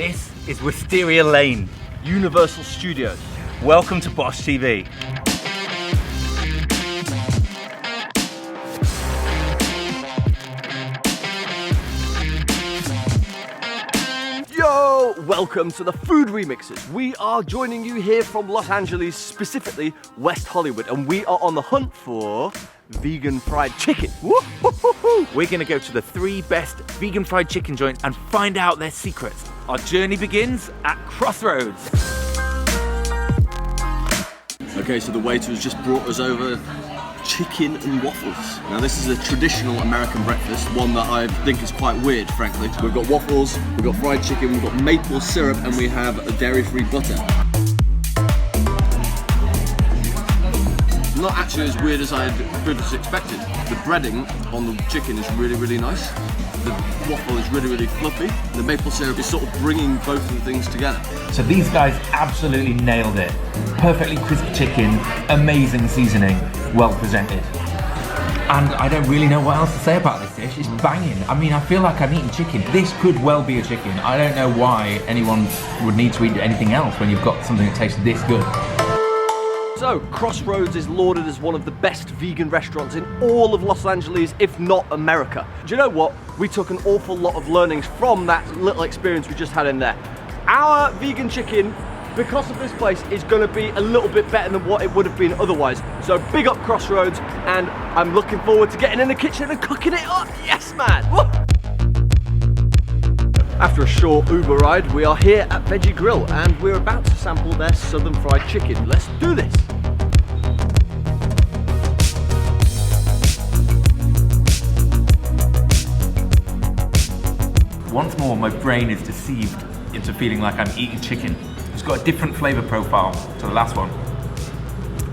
This is Wisteria Lane, Universal Studios. Welcome to BOSH TV. Yo, welcome to the Food Remixers. We are joining you here from Los Angeles, specifically West Hollywood, and we are on the hunt for vegan fried chicken. Woo-hoo-hoo-hoo. We're going to go to the 3 best vegan fried chicken joints and find out their secrets. Our journey begins at Crossroads. Okay, so the waiter has just brought us over chicken and waffles. Now this is a traditional American breakfast, one that I think is quite weird, frankly. We've got waffles, we've got fried chicken, we've got maple syrup, and we have a dairy-free butter. Not actually as weird as I had previously expected. The breading on the chicken is really, really nice. The waffle is really, really fluffy. The maple syrup is sort of bringing both of the things together. So these guys absolutely nailed it. Perfectly crisp chicken, amazing seasoning, well presented. And I don't really know what else to say about this dish. It's banging. I mean, I feel like I'm eating chicken. This could well be a chicken. I don't know why anyone would need to eat anything else when you've got something that tastes this good. So, Crossroads is lauded as one of the best vegan restaurants in all of Los Angeles, if not America. Do you know what? We took an awful lot of learnings from that little experience we just had in there. Our vegan chicken, because of this place, is going to be a little bit better than what it would have been otherwise. So big up Crossroads, and I'm looking forward to getting in the kitchen and cooking it up. Yes, man! Woo! After a short Uber ride, we are here at Veggie Grill, and we're about to sample their southern fried chicken. Let's do this! Once more, my brain is deceived into feeling like I'm eating chicken. It's got a different flavour profile to the last one.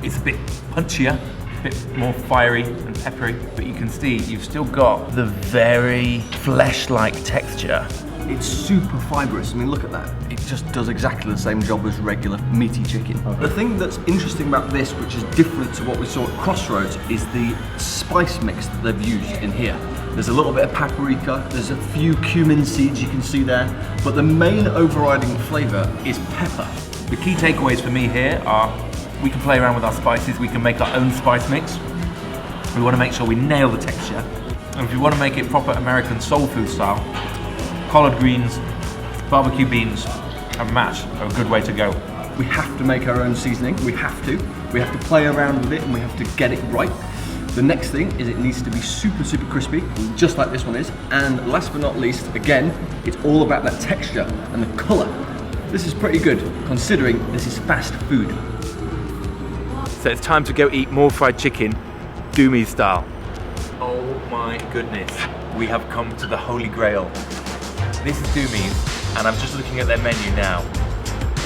It's a bit punchier, a bit more fiery and peppery, but you can see you've still got the very flesh-like texture. It's super fibrous. I mean, look at that. It just does exactly the same job as regular meaty chicken. Okay. The thing that's interesting about this, which is different to what we saw at Crossroads, is the spice mix that they've used in here. There's a little bit of paprika, there's a few cumin seeds you can see there, but the main overriding flavour is pepper. The key takeaways for me here are we can play around with our spices, we can make our own spice mix. We want to make sure we nail the texture. And if you want to make it proper American soul food style, collard greens, barbecue beans, and mash are a good way to go. We have to make our own seasoning, we have to. We have to play around with it and we have to get it right. The next thing is it needs to be super, super crispy, just like this one is. And last but not least, again, it's all about that texture and the colour. This is pretty good, considering this is fast food. So it's time to go eat more fried chicken, Doomies style. Oh my goodness, we have come to the Holy Grail. This is Doomies, and I'm just looking at their menu now.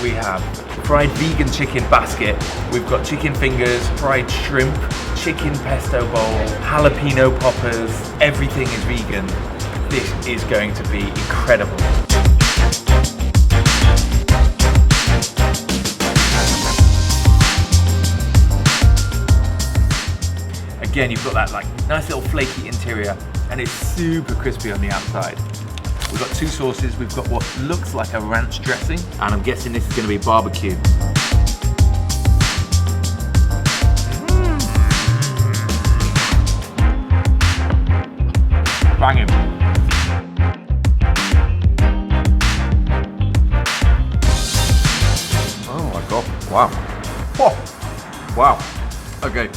We have fried vegan chicken basket, we've got chicken fingers, fried shrimp, chicken pesto bowl, jalapeno poppers, everything is vegan. This is going to be incredible. Again, you've got that like nice little flaky interior, and it's super crispy on the outside. We've got 2 sauces. We've got what looks like a ranch dressing, and I'm guessing this is going to be barbecue. Banging. Oh my god, wow. Oh, wow. Okay,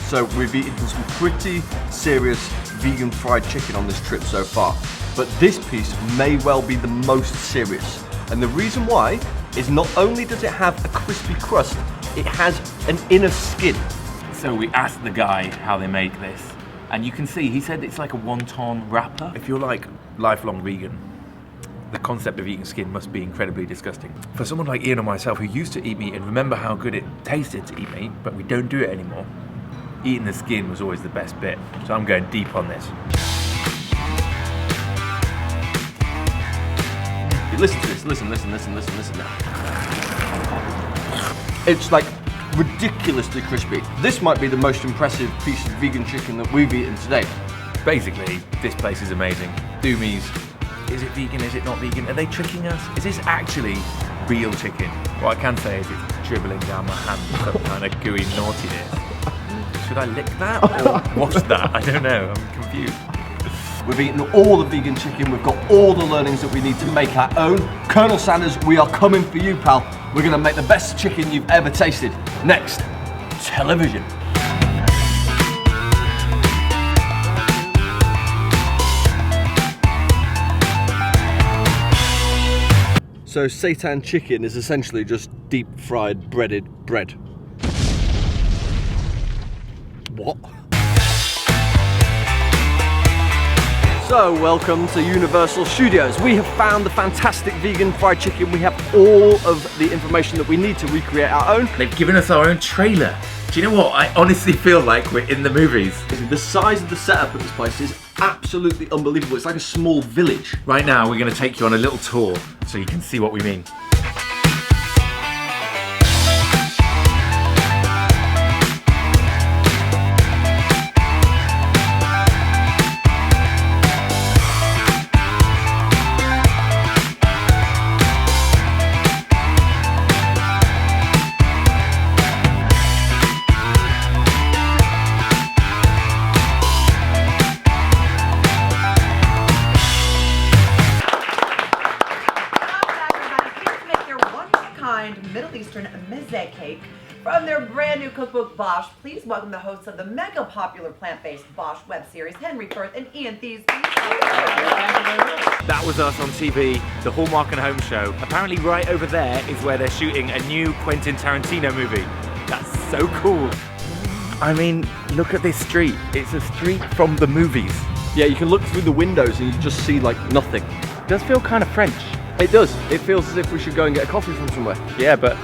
so we've eaten some pretty serious vegan fried chicken on this trip so far. But this piece may well be the most serious. And the reason why is not only does it have a crispy crust, it has an inner skin. So we asked the guy how they make this, and you can see he said it's like a wonton wrapper. If you're like lifelong vegan, the concept of eating skin must be incredibly disgusting. For someone like Ian or myself who used to eat meat and remember how good it tasted to eat meat, but we don't do it anymore, eating the skin was always the best bit. So I'm going deep on this. Listen to this, listen now. It's like ridiculously crispy. This might be the most impressive piece of vegan chicken that we've eaten today. Basically, this place is amazing. Doomies, Is it vegan? Is it not vegan? Are they tricking us? Is this actually real chicken? What I can say is it's dribbling down my hand with some kind of gooey naughtiness. Should I lick that or wash that? I don't know, I'm confused. We've eaten all the vegan chicken, we've got all the learnings that we need to make our own. Colonel Sanders, we are coming for you, pal. We're gonna make the best chicken you've ever tasted. Next, television. So seitan chicken is essentially just deep fried breaded bread. What? So, welcome to Universal Studios. We have found the fantastic vegan fried chicken. We have all of the information that we need to recreate our own. They've given us our own trailer. Do you know what? I honestly feel like we're in the movies. The size of the setup of this place is absolutely unbelievable. It's like a small village. Right now, we're going to take you on a little tour so you can see what we mean. Middle Eastern meze cake from their brand new cookbook BOSH. Please welcome the hosts of the mega popular plant-based BOSH web series, Henry Firth and Ian Thies. That was us on TV, the Hallmark and Home show. Apparently right over there is where they're shooting a new Quentin Tarantino movie. That's so cool. I mean, look at this street. It's a street from the movies. Yeah, you can look through the windows and you just see like nothing. It does feel kind of French. It does. It feels as if we should go and get a coffee from somewhere. Yeah, but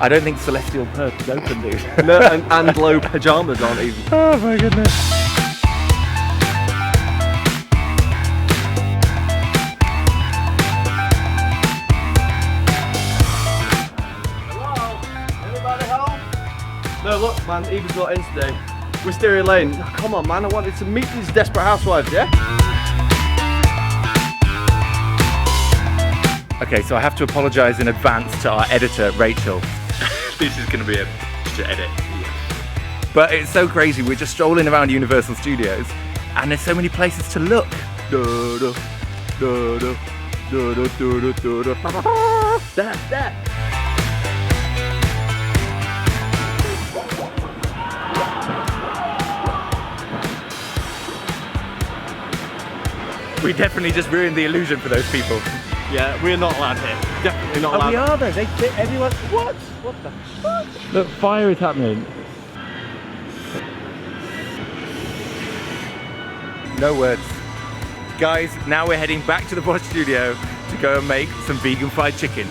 I don't think Celestial Perk is open, dude. No, and low pajamas aren't even. Oh my goodness. Hello? Anybody home? No, look, man, Eva's not in today. Wisteria Lane. Oh, come on, man, I wanted to meet these desperate housewives, yeah? Okay, so I have to apologise in advance to our editor, Rachel. This is going to be a to edit. Yeah. But it's so crazy, we're just strolling around Universal Studios and there's so many places to look. That. We definitely just ruined the illusion for those people. Yeah, we're not allowed here. Definitely not allowed. Oh, we are though. They fit everyone. What? What the fuck? Look, fire is happening. No words. Guys, now we're heading back to the BOSH studio to go and make some vegan fried chicken.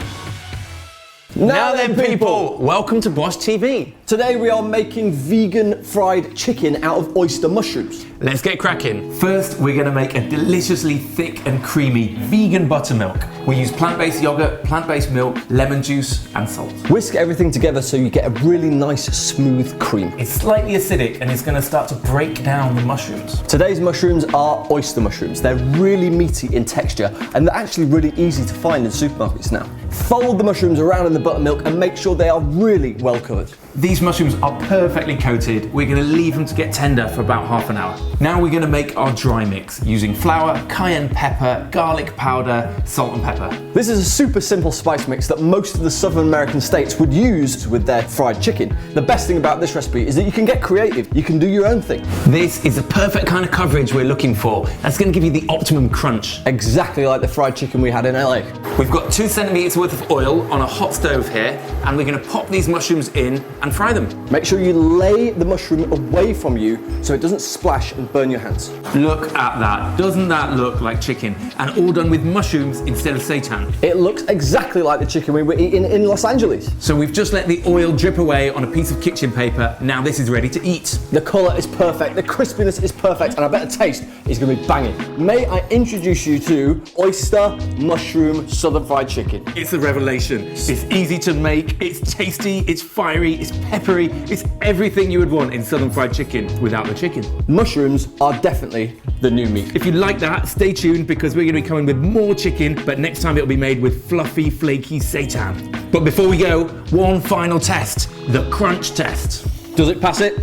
Now then, people, welcome to BOSH TV. Today we are making vegan fried chicken out of oyster mushrooms. Let's get cracking. First, we're gonna make a deliciously thick and creamy vegan buttermilk. We use plant-based yogurt, plant-based milk, lemon juice, and salt. Whisk everything together so you get a really nice, smooth cream. It's slightly acidic and it's gonna start to break down the mushrooms. Today's mushrooms are oyster mushrooms. They're really meaty in texture and they're actually really easy to find in supermarkets now. Fold the mushrooms around in the buttermilk and make sure they are really well covered. These mushrooms are perfectly coated. We're gonna leave them to get tender for about half an hour. Now we're gonna make our dry mix using flour, cayenne pepper, garlic powder, salt and pepper. This is a super simple spice mix that most of the Southern American states would use with their fried chicken. The best thing about this recipe is that you can get creative. You can do your own thing. This is the perfect kind of coverage we're looking for. That's gonna give you the optimum crunch. Exactly like the fried chicken we had in LA. We've got 2 centimeters worth of oil on a hot stove here, and we're gonna pop these mushrooms in and fry them. Make sure you lay the mushroom away from you so it doesn't splash and burn your hands. Look at that. Doesn't that look like chicken? And all done with mushrooms instead of seitan. It looks exactly like the chicken we were eating in Los Angeles. So we've just let the oil drip away on a piece of kitchen paper. Now this is ready to eat. The colour is perfect, the crispiness is perfect, and I bet the taste is going to be banging. May I introduce you to oyster mushroom southern fried chicken. It's a revelation. It's easy to make, it's tasty, it's fiery, it's it's peppery, it's everything you would want in southern fried chicken without the chicken. Mushrooms are definitely the new meat. If you like that, stay tuned because we're going to be coming with more chicken, but next time it'll be made with fluffy, flaky seitan. But before we go, one final test, the crunch test. Does it pass it?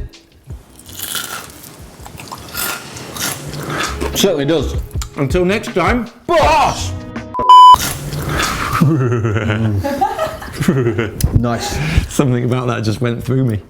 Certainly does. Until next time, BOSH! Nice. Something about that just went through me.